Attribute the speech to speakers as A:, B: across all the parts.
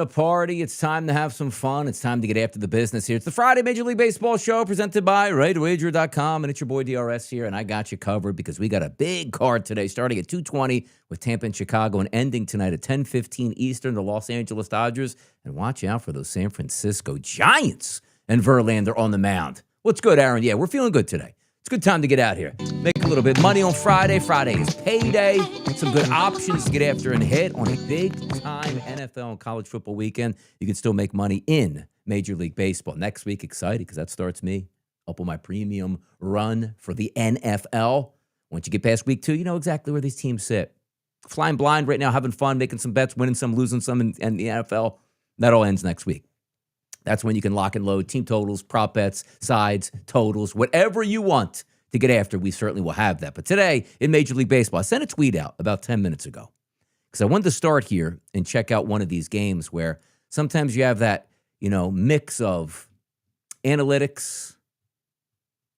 A: to party. It's time to have some fun. It's time to get after the business here. It's the Friday Major League Baseball show presented by RightWager.com, and it's your boy DRS here, and I got you covered because we got a big card today starting at 2:20 with Tampa and Chicago and ending tonight at 10:15 Eastern, the Los Angeles Dodgers. And watch out for those San Francisco Giants and Verlander on the mound. What's good, Aaron? Yeah, we're feeling good today. It's a good time to get out here. Make a little bit of money on Friday. Friday is payday. Some good options to get after and hit on a big-time NFL and college football weekend. You can still make money in Major League Baseball. Next week, excited because that starts me up on my premium run for the NFL. Once you get past week 2, you know exactly where these teams sit. Flying blind right now, having fun, making some bets, winning some, losing some in the NFL. That all ends next week. That's when you can lock and load team totals, prop bets, sides, totals, whatever you want to get after. We certainly will have that. But today in Major League Baseball, I sent a tweet out about 10 minutes ago because I wanted to start here and check out one of these games where sometimes you have that, mix of analytics,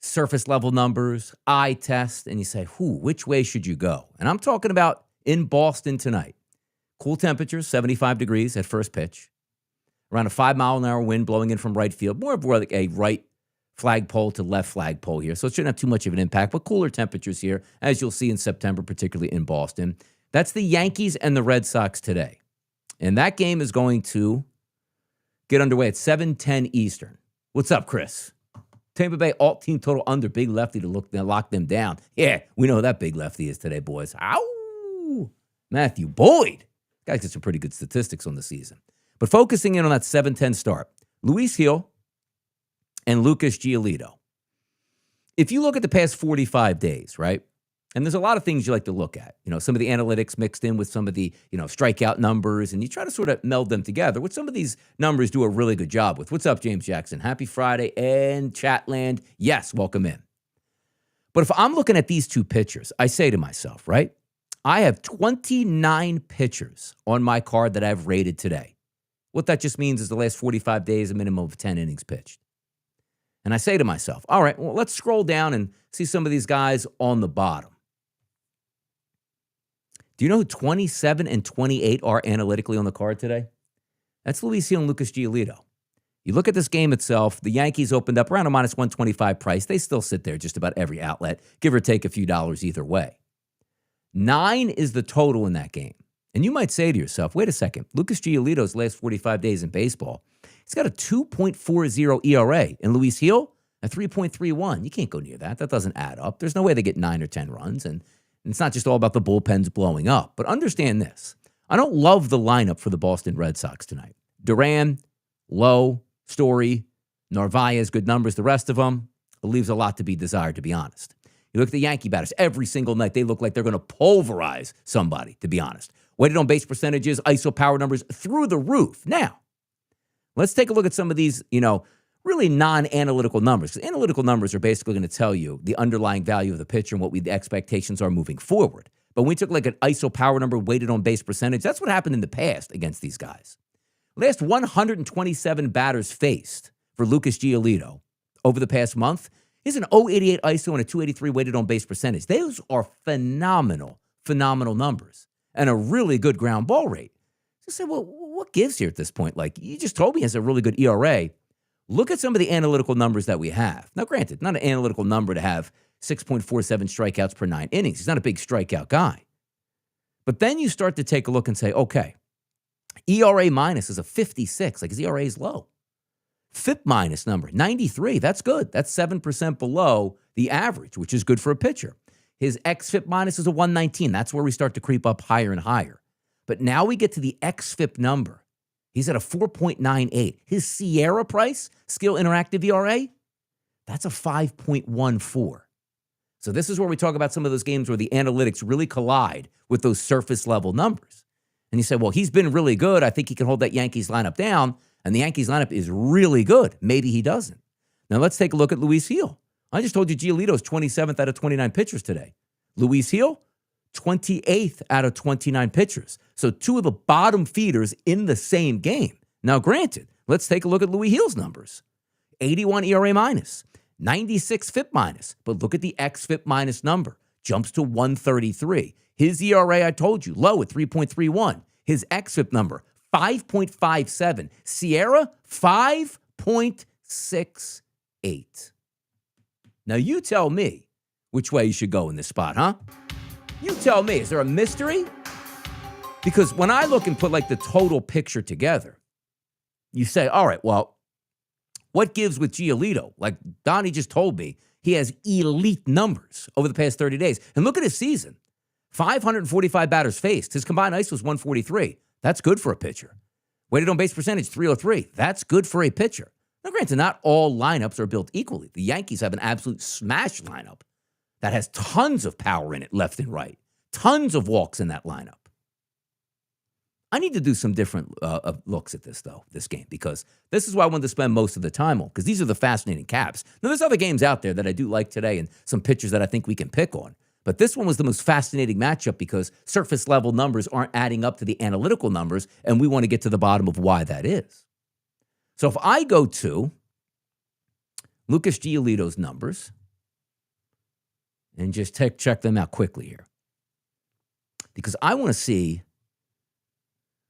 A: surface level numbers, eye test, and you say, which way should you go? And I'm talking about in Boston tonight. Cool temperatures, 75 degrees at first pitch. Around a 5-mile-an-hour wind blowing in from right field. More of like a right flagpole to left flagpole here. So it shouldn't have too much of an impact, but cooler temperatures here, as you'll see in September, particularly in Boston. That's the Yankees and the Red Sox today. And that game is going to get underway at 7:10 Eastern. What's up, Chris? Tampa Bay alt team total under, big lefty to lock them down. Yeah, we know who that big lefty is today, boys. Ow! Matthew Boyd. Guys get some pretty good statistics on the season. But focusing in on that 7:10 start, Luis Gil and Lucas Giolito. If you look at the past 45 days, right, and there's a lot of things you like to look at, some of the analytics mixed in with some of the, strikeout numbers, and you try to sort of meld them together, which some of these numbers do a really good job with. What's up, James Jackson? Happy Friday and Chatland. Yes, welcome in. But if I'm looking at these two pitchers, I say to myself, right, I have 29 pitchers on my card that I've rated today. What that just means is the last 45 days, a minimum of 10 innings pitched. And I say to myself, all right, well, let's scroll down and see some of these guys on the bottom. Do you know who 27 and 28 are analytically on the card today? That's Luis Gil and Lucas Giolito. You look at this game itself, the Yankees opened up around a minus 125 price. They still sit there just about every outlet, give or take a few dollars either way. 9 is the total in that game. And you might say to yourself, wait a second, Lucas Giolito's last 45 days in baseball, he's got a 2.40 ERA, and Luis Gil, a 3.31. You can't go near that. That doesn't add up. There's no way they get 9 or 10 runs, and it's not just all about the bullpens blowing up. But understand this. I don't love the lineup for the Boston Red Sox tonight. Duran, Lowe, Story, Narvaez, good numbers. The rest of them, it leaves a lot to be desired, to be honest. You look at the Yankee batters, every single night, they look like they're going to pulverize somebody, to be honest. Weighted on base percentages, ISO power numbers through the roof. Now, let's take a look at some of these, really non-analytical numbers. Because analytical numbers are basically going to tell you the underlying value of the pitcher and what the expectations are moving forward. But when we took like an ISO power number weighted on base percentage, that's what happened in the past against these guys. Last 127 batters faced for Lucas Giolito over the past month is an 088 ISO and a 283 weighted on base percentage. Those are phenomenal numbers. And a really good ground ball rate. So you say, well, what gives here at this point? Like, you just told me he has a really good ERA. Look at some of the analytical numbers that we have. Now, granted, not an analytical number to have 6.47 strikeouts per 9 innings. He's not a big strikeout guy. But then you start to take a look and say, okay, ERA minus is a 56. Like, his ERA is low. FIP minus number, 93. That's good. That's 7% below the average, which is good for a pitcher. His xFIP minus is a 119. That's where we start to creep up higher and higher. But now we get to the xFIP number. He's at a 4.98. His Sierra price, Skill Interactive ERA, that's a 5.14. So this is where we talk about some of those games where the analytics really collide with those surface level numbers. And you say, well, he's been really good. I think he can hold that Yankees lineup down. And the Yankees lineup is really good. Maybe he doesn't. Now let's take a look at Luis Gil. I just told you Giolito's 27th out of 29 pitchers today. Luis Gil, 28th out of 29 pitchers. So two of the bottom feeders in the same game. Now, granted, let's take a look at Luis Gil's numbers. 81 ERA minus, 96 FIP minus. But look at the xFIP minus number. Jumps to 133. His ERA, I told you, low at 3.31. His xFIP number, 5.57. Sierra, 5.68. Now, you tell me which way you should go in this spot, huh? You tell me. Is there a mystery? Because when I look and put like the total picture together, you say, all right, well, what gives with Giolito? Like Donnie just told me, he has elite numbers over the past 30 days. And look at his season. 545 batters faced. His combined ice was 143. That's good for a pitcher. Weighted on base percentage, 303. That's good for a pitcher. Now, granted, not all lineups are built equally. The Yankees have an absolute smash lineup that has tons of power in it, left and right. Tons of walks in that lineup. I need to do some different looks at this, though, this game, because this is why I wanted to spend most of the time on, because these are the fascinating caps. Now, there's other games out there that I do like today and some pitchers that I think we can pick on. But this one was the most fascinating matchup because surface-level numbers aren't adding up to the analytical numbers, and we want to get to the bottom of why that is. So if I go to Lucas Giolito's numbers and just check them out quickly here, because I want to see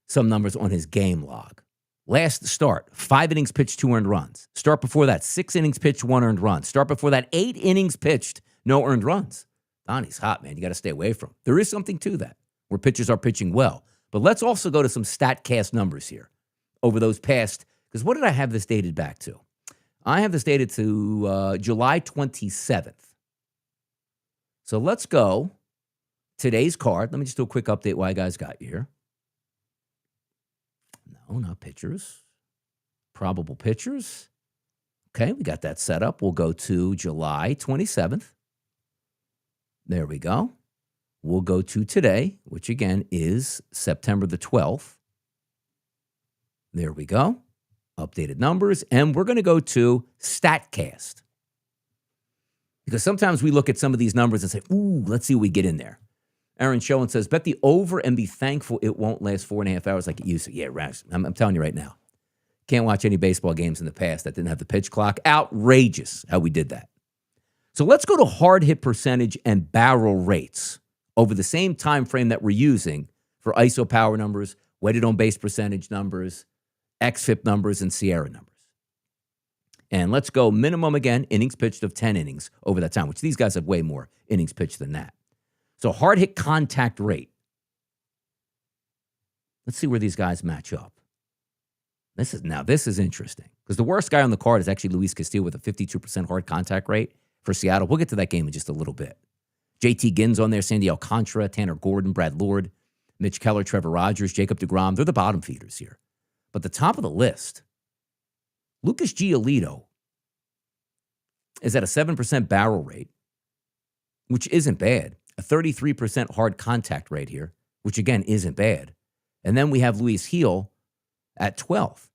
A: some numbers on his game log. Last start, 5 innings pitched, 2 earned runs. Start before that, 6 innings pitched, 1 earned run. Start before that, 8 innings pitched, no earned runs. Donnie's hot, man. You got to stay away from him. There is something to that, where pitchers are pitching well. But let's also go to some StatCast numbers here over those past, because what did I have this dated back to? I have this dated to July 27th. So let's go today's card. Let me just do a quick update why you guys got here. No, not pitchers. Probable pitchers. Okay, we got that set up. We'll go to July 27th. There we go. We'll go to today, which again is September the 12th. There we go. Updated numbers. And we're going to go to StatCast. Because sometimes we look at some of these numbers and say, ooh, let's see what we get in there. Aaron Schoen says, bet the over and be thankful it won't last 4.5 hours like it used to. Yeah, Rash, I'm telling you right now. Can't watch any baseball games in the past that didn't have the pitch clock. Outrageous how we did that. So let's go to hard hit percentage and barrel rates over the same time frame that we're using for ISO power numbers, weighted on base percentage numbers, XFIP numbers, and Sierra numbers. And let's go minimum again, innings pitched of 10 innings over that time, which these guys have way more innings pitched than that. So hard hit contact rate. Let's see where these guys match up. This is interesting because the worst guy on the card is actually Luis Castillo with a 52% hard contact rate for Seattle. We'll get to that game in just a little bit. JT Ginn's on there, Sandy Alcantara, Tanner Gordon, Brad Lord, Mitch Keller, Trevor Rogers, Jacob deGrom. They're the bottom feeders here. But the top of the list, Lucas Giolito is at a 7% barrel rate, which isn't bad. A 33% hard contact rate here, which again isn't bad. And then we have Luis Gil at 12th.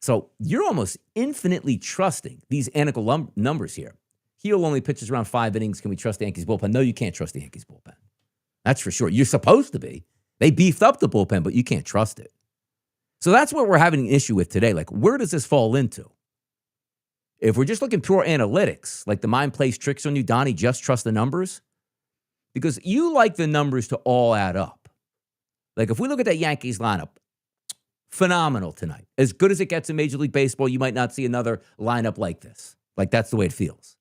A: So you're almost infinitely trusting these analytical numbers here. Gil only pitches around 5 innings. Can we trust the Yankees bullpen? No, you can't trust the Yankees bullpen. That's for sure. You're supposed to be. They beefed up the bullpen, but you can't trust it. So that's what we're having an issue with today. Like, where does this fall into? If we're just looking pure analytics, like the mind plays tricks on you, Donnie, just trust the numbers. Because you like the numbers to all add up. Like if we look at that Yankees lineup, phenomenal tonight. As good as it gets in Major League Baseball, you might not see another lineup like this. Like that's the way it feels.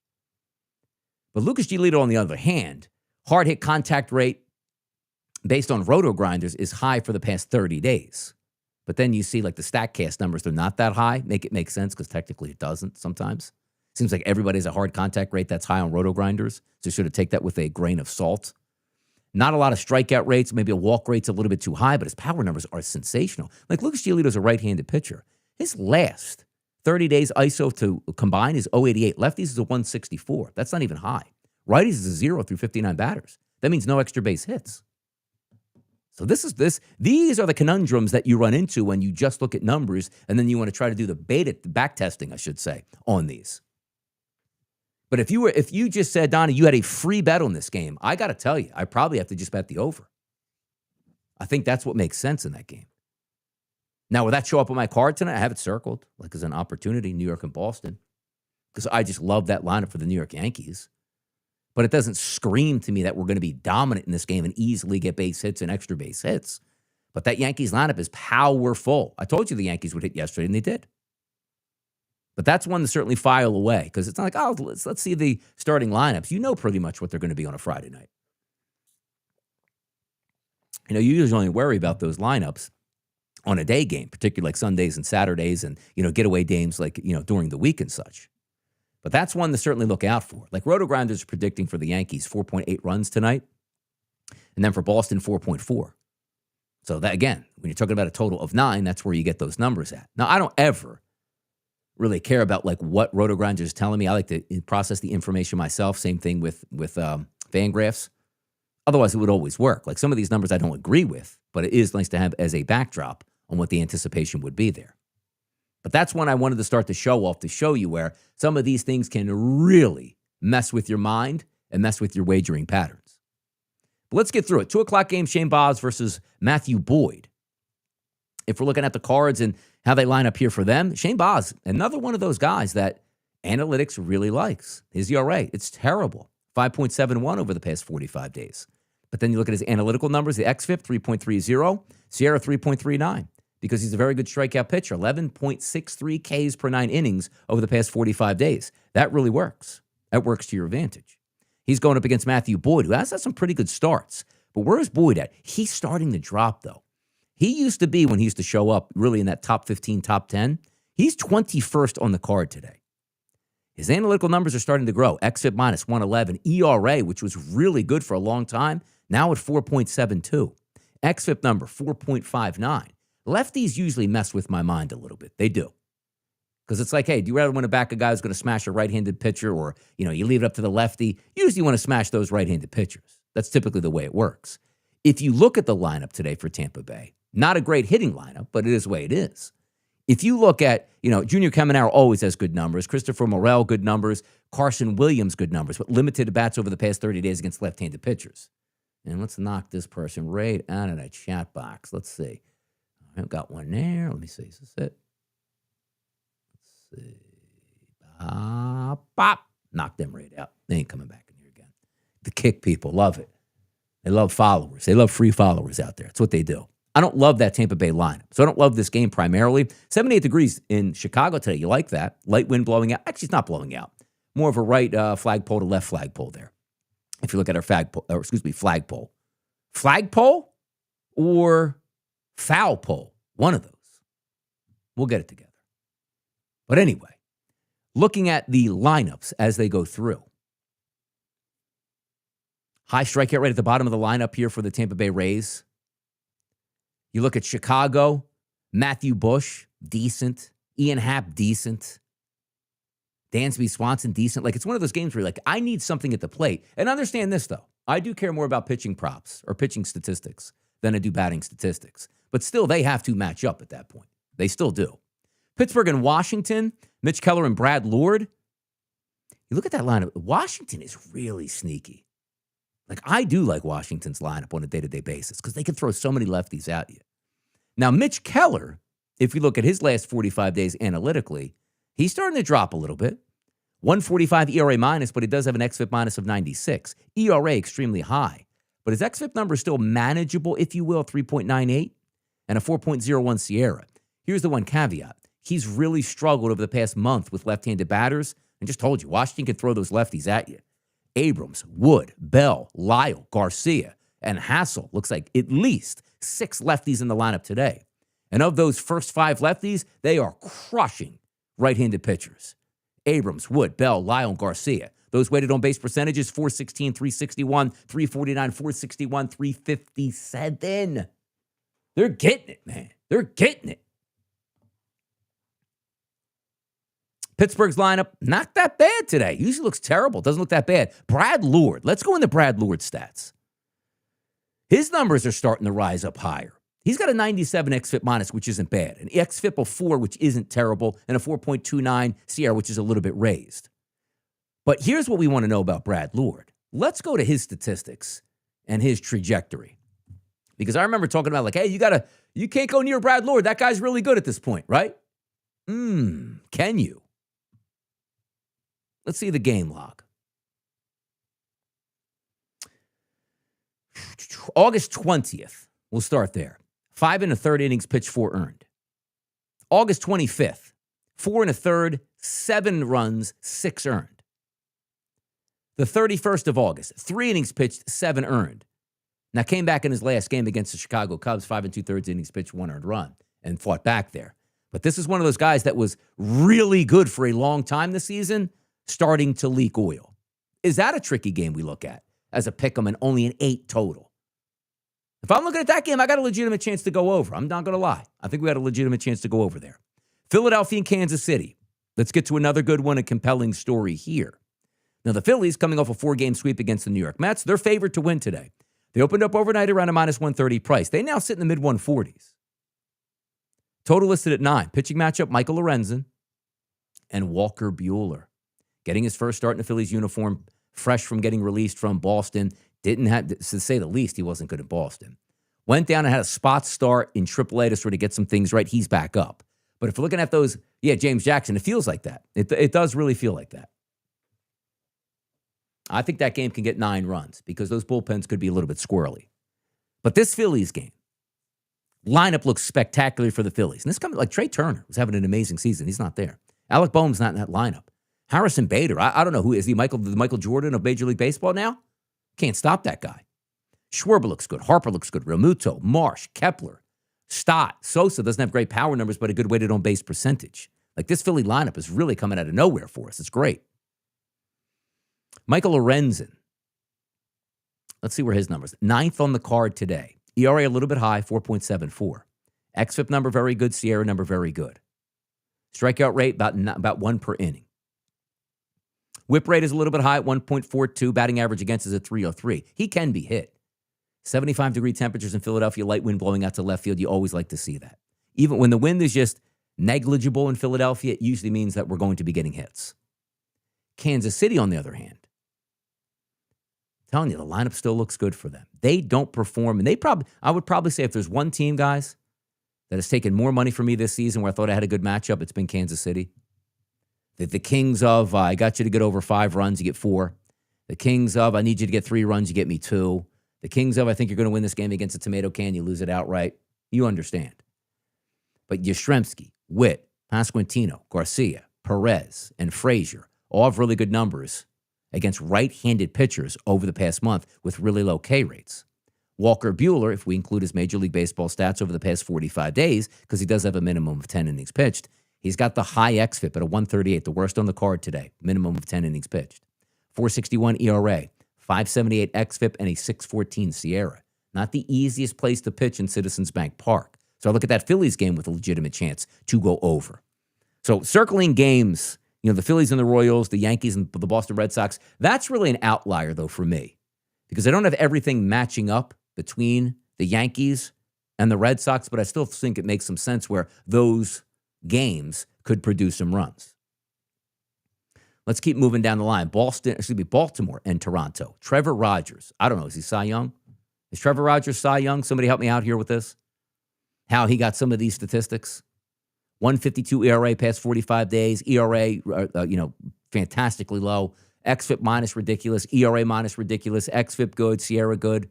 A: But Lucas Giolito, on the other hand, hard hit contact rate based on roto grinders is high for the past 30 days. But then you see like the StatCast numbers, they're not that high. Make it make sense because technically it doesn't sometimes. Seems like everybody has a hard contact rate that's high on roto grinders. So sort of take that with a grain of salt. Not a lot of strikeout rates. Maybe a walk rate's a little bit too high, but his power numbers are sensational. Like Lucas Giolito's a right-handed pitcher. His last 30 days ISO to combine is 088. Lefties is a 164. That's not even high. Righties is a 0 through 59 batters. That means no extra base hits. So these are the conundrums that you run into when you just look at numbers and then you want to try to do the back testing, I should say, on these. But if you just said, Donnie, you had a free bet on this game, I got to tell you, I probably have to just bet the over. I think that's what makes sense in that game. Now, will that show up on my card tonight? I have it circled, like as an opportunity, New York and Boston, because I just love that lineup for the New York Yankees. But it doesn't scream to me that we're going to be dominant in this game and easily get base hits and extra base hits. But that Yankees lineup is powerful. I told you the Yankees would hit yesterday, and they did. But that's one to certainly file away because it's not like, oh, let's see the starting lineups. You know pretty much what they're going to be on a Friday night. You usually only worry about those lineups on a day game, particularly like Sundays and Saturdays and, getaway games like, during the week and such. But that's one to certainly look out for. Like RotoGrinders is predicting for the Yankees 4.8 runs tonight. And then for Boston, 4.4. So that, again, when you're talking about a total of 9, that's where you get those numbers at. Now, I don't ever really care about like what RotoGrinders is telling me. I like to process the information myself. Same thing with Fangraphs. Otherwise, it would always work. Like some of these numbers I don't agree with, but it is nice to have as a backdrop on what the anticipation would be there. But that's when I wanted to start the show off to show you where some of these things can really mess with your mind and mess with your wagering patterns. But let's get through it. 2 o'clock game, Shane Baz versus Matthew Boyd. If we're looking at the cards and how they line up here for them, Shane Baz, another one of those guys that analytics really likes. His ERA, it's terrible. 5.71 over the past 45 days. But then you look at his analytical numbers, the xFIP, 3.30, Sierra, 3.39, because he's a very good strikeout pitcher, 11.63 Ks per 9 innings over the past 45 days. That really works. That works to your advantage. He's going up against Matthew Boyd, who has had some pretty good starts. But where is Boyd at? He's starting to drop, though. He used to be, when he used to show up, really in that top 15, top 10. He's 21st on the card today. His analytical numbers are starting to grow. xFIP minus 111. ERA, which was really good for a long time, now at 4.72. xFIP number, 4.59. Lefties usually mess with my mind a little bit. They do. Because it's like, hey, do you rather want to back a guy who's going to smash a right-handed pitcher or, you leave it up to the lefty? Usually you want to smash those right-handed pitchers. That's typically the way it works. If you look at the lineup today for Tampa Bay, not a great hitting lineup, but it is the way it is. If you look at, Junior Caminero always has good numbers. Christopher Morel, good numbers. Carson Williams, good numbers, but limited bats over the past 30 days against left-handed pitchers. And let's knock this person right out of that chat box. Let's see. I've got one there. Let me see. Is this it? Let's see. Pop. Knock them right out. They ain't coming back in here again. The kick people love it. They love followers. They love free followers out there. It's what they do. I don't love that Tampa Bay lineup. So I don't love this game primarily. 78 degrees in Chicago today. You like that? Light wind blowing out. Actually, it's not blowing out. More of a right flagpole to left flagpole there. If you look at our flagpole. Flagpole or foul pole? One of those. We'll get it together. But anyway, looking at the lineups as they go through. High strikeout rate at the bottom of the lineup here for the Tampa Bay Rays. You look at Chicago, Matthew Bush, decent. Ian Happ, decent. Dansby Swanson, decent. Like, it's one of those games where you're like, I need something at the plate. And understand this, though. I do care more about pitching props or pitching statistics than I do batting statistics. But still, they have to match up at that point. They still do. Pittsburgh and Washington, Mitch Keller and Brad Lord. You look at that lineup. Washington is really sneaky. Like, I do like Washington's lineup on a day-to-day basis because they can throw so many lefties at you. Now, Mitch Keller, if you look at his last 45 days analytically, he's starting to drop a little bit. 145 ERA minus, but he does have an xFIP minus of 96. ERA extremely high. But his xFIP number is still manageable, if you will, 3.98 and a 4.01 Sierra. Here's the one caveat. He's really struggled over the past month with left-handed batters. I just told you, Washington can throw those lefties at you. Abrams, Wood, Bell, Lyle, Garcia, and Hassel. Looks like at least 6 lefties in the lineup today. And of those first 5 lefties, they are crushing right-handed pitchers. Abrams, Wood, Bell, Lyle, and Garcia. Those weighted on base percentages, 416, 361, 349, 461, 357. They're getting it, man. They're getting it. Pittsburgh's lineup, not that bad today. Usually looks terrible. Doesn't look that bad. Brad Lord. Let's go into Brad Lord stats. His numbers are starting to rise up higher. He's got a 97 xFIP minus, which isn't bad. An xFIP of 4, which isn't terrible, and a 4.29 Sierra, which is a little bit raised. But here's what we want to know about Brad Lord. Let's go to his statistics and his trajectory. Because I remember talking about, like, hey, you can't go near Brad Lord. That guy's really good at this point, right? Can you? Let's see the game log. August 20th. We'll start there. 5 1/3 innings pitched, 4 earned. August 25th, 4 1/3, 7 runs, 6 earned. The 31st of August, 3 innings pitched, 7 earned. Now came back in his last game against the Chicago Cubs, 5 2/3 innings pitched, 1 earned run, and fought back there. But this is one of those guys that was really good for a long time this season, starting to leak oil. Is that a tricky game we look at as a pick 'em and only an 8 total? If I'm looking at that game, I got a legitimate chance to go over. I'm not going to lie. I think we got a legitimate chance to go over there. Philadelphia and Kansas City. Let's get to another good one, a compelling story here. Now, the Phillies, coming off a 4-game sweep against the New York Mets, they're favored to win today. They opened up overnight around a -130 price. They now sit in the mid-140s. Total listed at 9. Pitching matchup, Michael Lorenzen and Walker Buehler. Getting his first start in the Phillies uniform, fresh from getting released from Boston. Didn't have, to say the least, he wasn't good in Boston. Went down and had a spot start in AAA to sort of get some things right. He's back up. But if you're looking at those, James Jackson, it feels like that. It does really feel like that. I think that game can get 9 runs because those bullpens could be a little bit squirrely. But this Phillies game, lineup looks spectacular for the Phillies. And this coming, like Trey Turner was having an amazing season. He's not there. Alec Boehm's not in that lineup. Harrison Bader, I don't know who is he, the Michael Jordan of Major League Baseball now? Can't stop that guy. Schwarber looks good. Harper looks good. Realmuto, Marsh, Kepler, Stott. Sosa doesn't have great power numbers, but a good weighted on base percentage. Like this Philly lineup is really coming out of nowhere for us. It's great. Michael Lorenzen. Let's see where his numbers. 9th on the card today. ERA a little bit high, 4.74. xFIP number very good. Sierra number very good. Strikeout rate about 1 per inning. Whip rate is a little bit high at 1.42. Batting average against is at 303. He can be hit. 75-degree temperatures in Philadelphia, light wind blowing out to left field. You always like to see that. Even when the wind is just negligible in Philadelphia, it usually means that we're going to be getting hits. Kansas City, on the other hand, I'm telling you, the lineup still looks good for them. They don't perform, and I would probably say if there's one team, guys, that has taken more money from me this season where I thought I had a good matchup, it's been Kansas City. The kings of, I got you to get over 5 runs, you get 4. The kings of, I need you to get 3 runs, you get me 2. The kings of, I think you're going to win this game against a tomato can, you lose it outright. You understand. But Yastrzemski, Witt, Pasquantino, Garcia, Perez, and Frazier all have really good numbers against right-handed pitchers over the past month with really low K rates. Walker Buehler, if we include his Major League Baseball stats over the past 45 days, because he does have a minimum of 10 innings pitched, he's got the high xFIP at a 138, the worst on the card today, minimum of 10 innings pitched. 4.61 ERA, 5.78 xFIP, and a 6.14 Sierra. Not the easiest place to pitch in Citizens Bank Park. So I look at that Phillies game with a legitimate chance to go over. So circling games, the Phillies and the Royals, the Yankees and the Boston Red Sox, that's really an outlier, though, for me. Because I don't have everything matching up between the Yankees and the Red Sox, but I still think it makes some sense where those games could produce some runs. Let's keep moving down the line. Baltimore and Toronto. Trevor Rogers. I don't know. Is he Cy Young? Is Trevor Rogers Cy Young? Somebody help me out here with this. How he got some of these statistics. 152 ERA past 45 days. ERA, fantastically low. xFIP minus ridiculous. ERA minus ridiculous. xFIP good. Sierra good.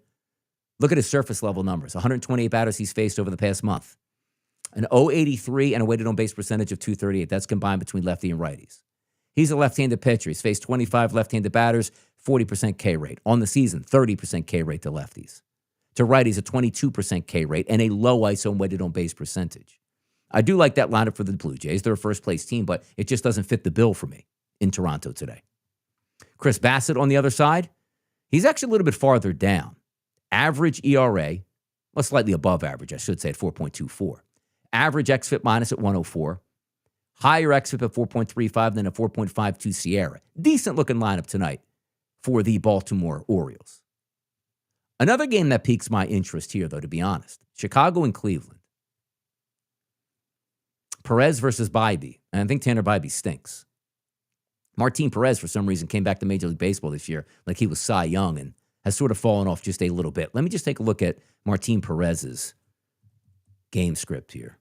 A: Look at his surface level numbers. 128 batters he's faced over the past month. An 0.83 and a weighted on base percentage of 238. That's combined between lefty and righties. He's a left-handed pitcher. He's faced 25 left-handed batters, 40% K rate. On the season, 30% K rate to lefties. To righties, a 22% K rate and a low ISO and weighted on base percentage. I do like that lineup for the Blue Jays. They're a first-place team, but it just doesn't fit the bill for me in Toronto today. Chris Bassett on the other side, he's actually a little bit farther down. Average ERA, well, slightly above average, I should say, at 4.24. Average xFIP minus at 104. Higher xFIP at 4.35 than a 4.52 Sierra. Decent-looking lineup tonight for the Baltimore Orioles. Another game that piques my interest here, though, to be honest. Chicago and Cleveland. Perez versus Bybee. And I think Tanner Bybee stinks. Martin Perez, for some reason, came back to Major League Baseball this year like he was Cy Young and has sort of fallen off just a little bit. Let me just take a look at Martin Perez's game script here.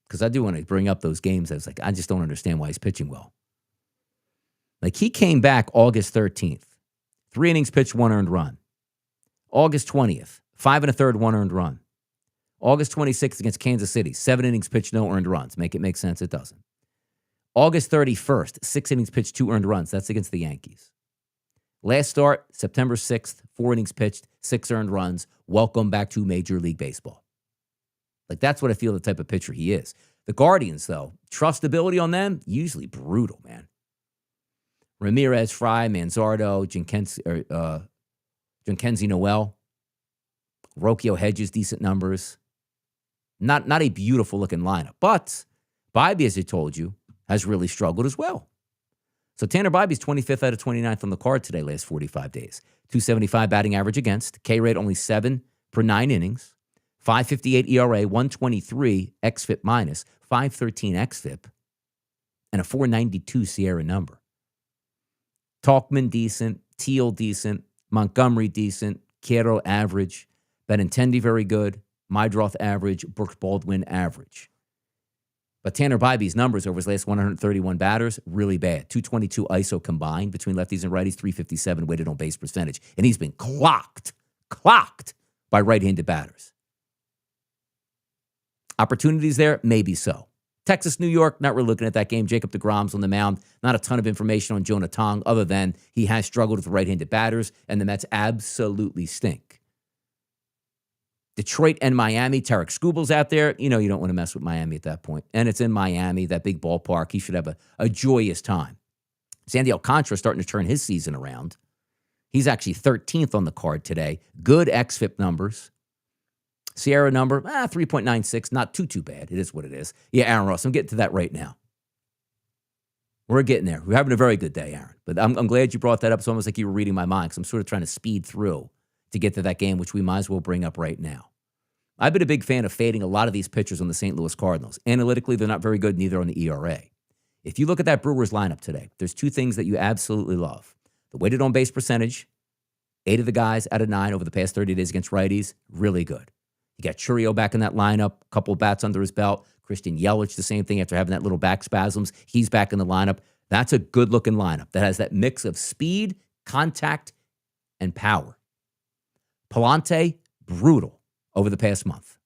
A: Because I do want to bring up those games. I just don't understand why he's pitching well. Like, he came back August 13th. 3 innings pitched, 1 earned run. August 20th, 5 1/3, 1 earned run. August 26th against Kansas City, 7 innings pitched, no earned runs. Make it make sense? It doesn't. August 31st, 6 innings pitched, 2 earned runs. That's against the Yankees. Last start, September 6th, 4 innings pitched, 6 earned runs. Welcome back to Major League Baseball. Like, that's what I feel the type of pitcher he is. The Guardians, though, trustability on them, usually brutal, man. Ramirez, Fry, Manzardo, Jhonkensy Noel, Rocchio Hedges, decent numbers. Not a beautiful-looking lineup. But Bybee, as I told you, has really struggled as well. So Tanner Bybee's 25th out of 29th on the card today, last 45 days. 275 batting average against. K-rate only 7 per 9 innings. 5.58 ERA, 123 xFIP minus, 5.13 xFIP, and a 4.92 Sierra number. Talkman decent, Teal decent, Montgomery decent, Quero average, Benintendi very good, Mydroth average, Brooks Baldwin average. But Tanner Bybee's numbers over his last 131 batters, really bad. 222 ISO combined between lefties and righties, 357 weighted on base percentage. And he's been clocked by right-handed batters. Opportunities there? Maybe so. Texas, New York, not really looking at that game. Jacob deGrom's on the mound. Not a ton of information on Jonah Tong other than he has struggled with right-handed batters, and the Mets absolutely stink. Detroit and Miami, Tarik Skubal's out there. You know you don't want to mess with Miami at that point. And it's in Miami, that big ballpark. He should have a joyous time. Sandy Alcantara starting to turn his season around. He's actually 13th on the card today. Good xFIP numbers. Sierra number, 3.96. Not too bad. It is what it is. Yeah, Aaron Ross, I'm getting to that right now. We're getting there. We're having a very good day, Aaron. But I'm glad you brought that up. It's almost like you were reading my mind because I'm sort of trying to speed through to get to that game, which we might as well bring up right now. I've been a big fan of fading a lot of these pitchers on the St. Louis Cardinals. Analytically, they're not very good, neither on the ERA. If you look at that Brewers lineup today, there's 2 things that you absolutely love. The weighted on base percentage, 8 of the guys out of 9 over the past 30 days against righties, really good. You got Churio back in that lineup, a couple of bats under his belt. Christian Yelich, the same thing after having that little back spasms. He's back in the lineup. That's a good-looking lineup that has that mix of speed, contact, and power. Pallante, brutal over the past month.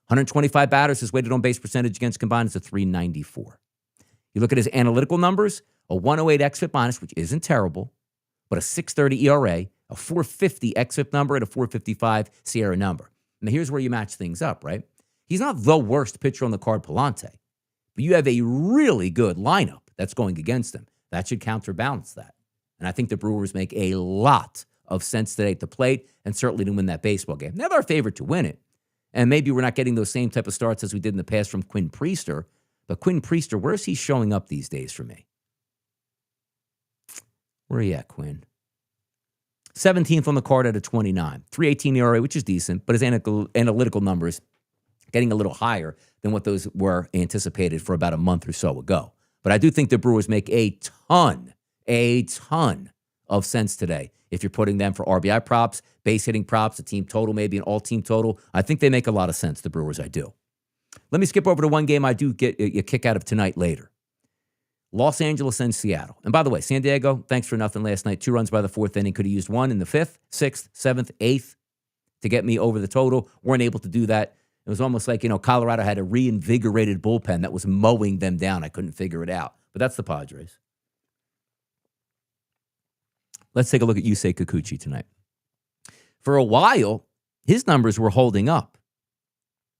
A: 125 batters, his weighted on base percentage against combined is a 394. You look at his analytical numbers, a 108 xFIP minus, which isn't terrible, but a 630 ERA, a 450 xFIP number, and a 455 Sierra number. Now, here's where you match things up, right? He's not the worst pitcher on the card, Pallante, but you have a really good lineup that's going against him. That should counterbalance that. And I think the Brewers make a lot of sense today at the plate and certainly to win that baseball game. Now, they're our favorite to win it. And maybe we're not getting those same type of starts as we did in the past from Quinn Priester. But Quinn Priester, where's he showing up these days for me? Where are you at, Quinn? 17th on the card at a 29. 3.18 ERA, which is decent, but his analytical numbers getting a little higher than what those were anticipated for about a month or so ago. But I do think the Brewers make a ton of sense today. If you're putting them for RBI props, base hitting props, a team total, maybe an all-team total, I think they make a lot of sense, the Brewers, I do. Let me skip over to one game I do get a kick out of tonight later. Los Angeles and Seattle. And by the way, San Diego, thanks for nothing last night. 2 runs by the 4th inning. Could have used 1 in the 5th, 6th, 7th, 8th to get me over the total. Weren't able to do that. It was almost like, Colorado had a reinvigorated bullpen that was mowing them down. I couldn't figure it out. But that's the Padres. Let's take a look at Yusei Kikuchi tonight. For a while, his numbers were holding up.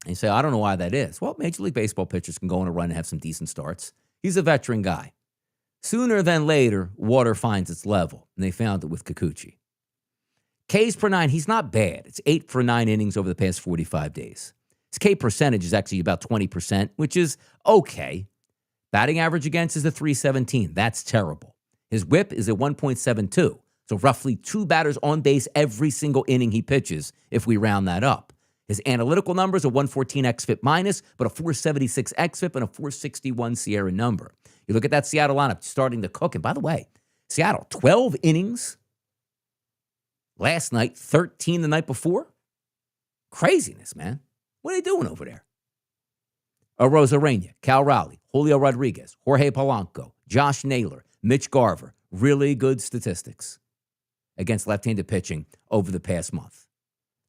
A: And you say, I don't know why that is. Well, Major League Baseball pitchers can go on a run and have some decent starts. He's a veteran guy. Sooner than later, water finds its level, and they found it with Kikuchi. Ks per 9, he's not bad. It's 8 for 9 innings over the past 45 days. His K percentage is actually about 20%, which is okay. Batting average against is a 317. That's terrible. His whip is a 1.72, so roughly 2 batters on base every single inning he pitches if we round that up. His analytical numbers are 114 xFIP minus, but a 476 xFIP and a 461 Sierra number. You look at that Seattle lineup starting to cook. And by the way, Seattle, 12 innings last night, 13 the night before. Craziness, man. What are they doing over there? Arozarena, Cal Raleigh, Julio Rodriguez, Jorge Polanco, Josh Naylor, Mitch Garver. Really good statistics against left-handed pitching over the past month.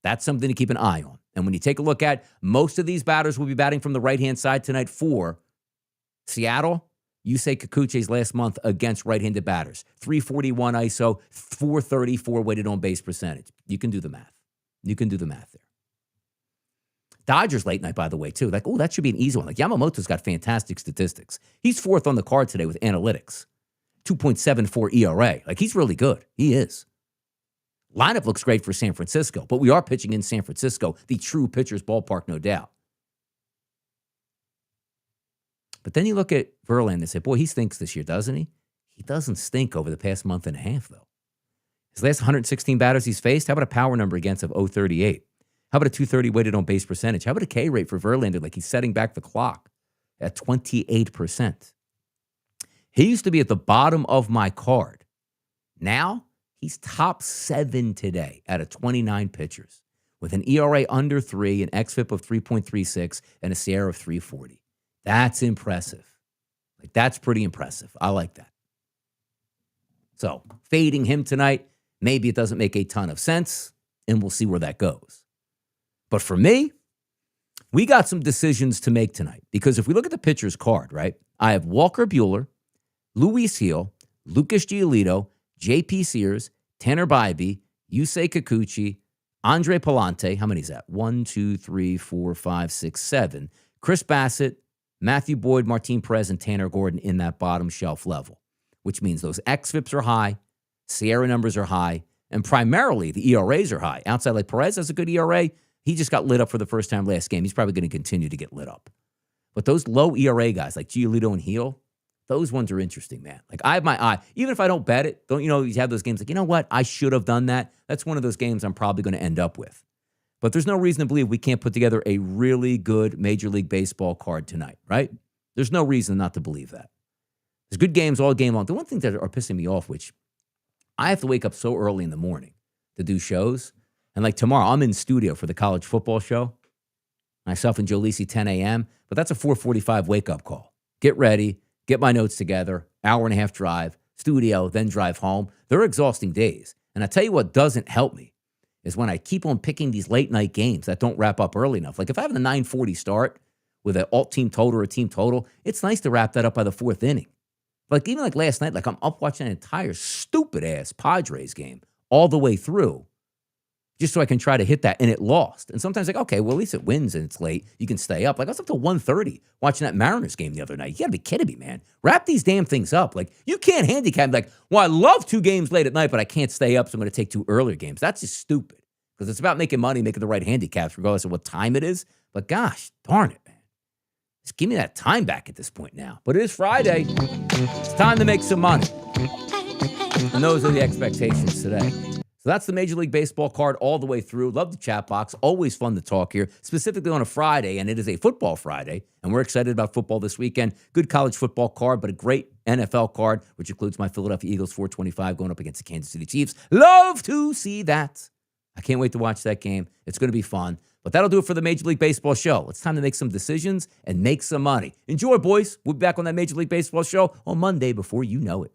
A: That's something to keep an eye on. And when you take a look at, most of these batters will be batting from the right-hand side tonight for Seattle. Yusei Kikuchi's last month against right-handed batters. 341 ISO, 434 weighted on base percentage. You can do the math. You can do the math there. Dodgers late night, by the way, too. Like, oh, that should be an easy one. Like, Yamamoto's got fantastic statistics. He's fourth on the card today with analytics. 2.74 ERA. Like, he's really good. He is. Lineup looks great for San Francisco, but we are pitching in San Francisco, the true pitcher's ballpark, no doubt. But then you look at Verlander and say, boy, he stinks this year, doesn't he? He doesn't stink over the past month and a half, though. His last 116 batters he's faced, how about a power number against of 038? How about a 230 weighted on base percentage? How about a K rate for Verlander, like he's setting back the clock at 28%? He used to be at the bottom of my card. Now, he's top 7 today out of 29 pitchers with an ERA under 3, an xFIP of 3.36, and a SIERA of 340. That's impressive. Like, that's pretty impressive. I like that. So, fading him tonight, maybe it doesn't make a ton of sense, and we'll see where that goes. But for me, we got some decisions to make tonight, because if we look at the pitcher's card, right, I have Walker Buehler, Luis Gil, Lucas Giolito, J.P. Sears, Tanner Bybee, Yusei Kikuchi, Andre Pallante. How many is that? 1, 2, 3, 4, 5, 6, 7. Chris Bassett, Matthew Boyd, Martin Perez, and Tanner Gordon in that bottom shelf level, which means those xFIPs are high, SIERA numbers are high, and primarily the ERAs are high. Outside, like Perez has a good ERA. He just got lit up for the first time last game. He's probably going to continue to get lit up. But those low ERA guys like Giolito and Gil, those ones are interesting, man. Like, I have my eye. Even if I don't bet it, you have those games like, you know what? I should have done that. That's one of those games I'm probably going to end up with. But there's no reason to believe we can't put together a really good Major League Baseball card tonight, right? There's no reason not to believe that. There's good games all game long. The one thing that are pissing me off, which I have to wake up so early in the morning to do shows. And like tomorrow, I'm in studio for the college football show. Myself and Joe Lisi, 10 a.m. But that's a 4:45 wake-up call. Get ready. Get my notes together, hour and a half drive, studio, then drive home. They're exhausting days. And I tell you what doesn't help me is when I keep on picking these late night games that don't wrap up early enough. Like if I have a 9:40 start with an alt team total or a team total, it's nice to wrap that up by the 4th inning. Like even like last night, like I'm up watching an entire stupid ass Padres game all the way through just so I can try to hit that, and it lost. And sometimes like, okay, well, at least it wins and it's late. You can stay up. Like I was up till 1:30 watching that Mariners game the other night. You got to be kidding me, man. Wrap these damn things up. Like you can't handicap like, well, I love 2 games late at night, but I can't stay up, so I'm going to take 2 earlier games. That's just stupid because it's about making money, making the right handicaps regardless of what time it is. But gosh, darn it, man. Just give me that time back at this point now. But it is Friday. It's time to make some money. And those are the expectations today. So that's the Major League Baseball card all the way through. Love the chat box. Always fun to talk here, specifically on a Friday, and it is a football Friday, and we're excited about football this weekend. Good college football card, but a great NFL card, which includes my Philadelphia Eagles 425 going up against the Kansas City Chiefs. Love to see that. I can't wait to watch that game. It's going to be fun. But that'll do it for the Major League Baseball show. It's time to make some decisions and make some money. Enjoy, boys. We'll be back on that Major League Baseball show on Monday before you know it.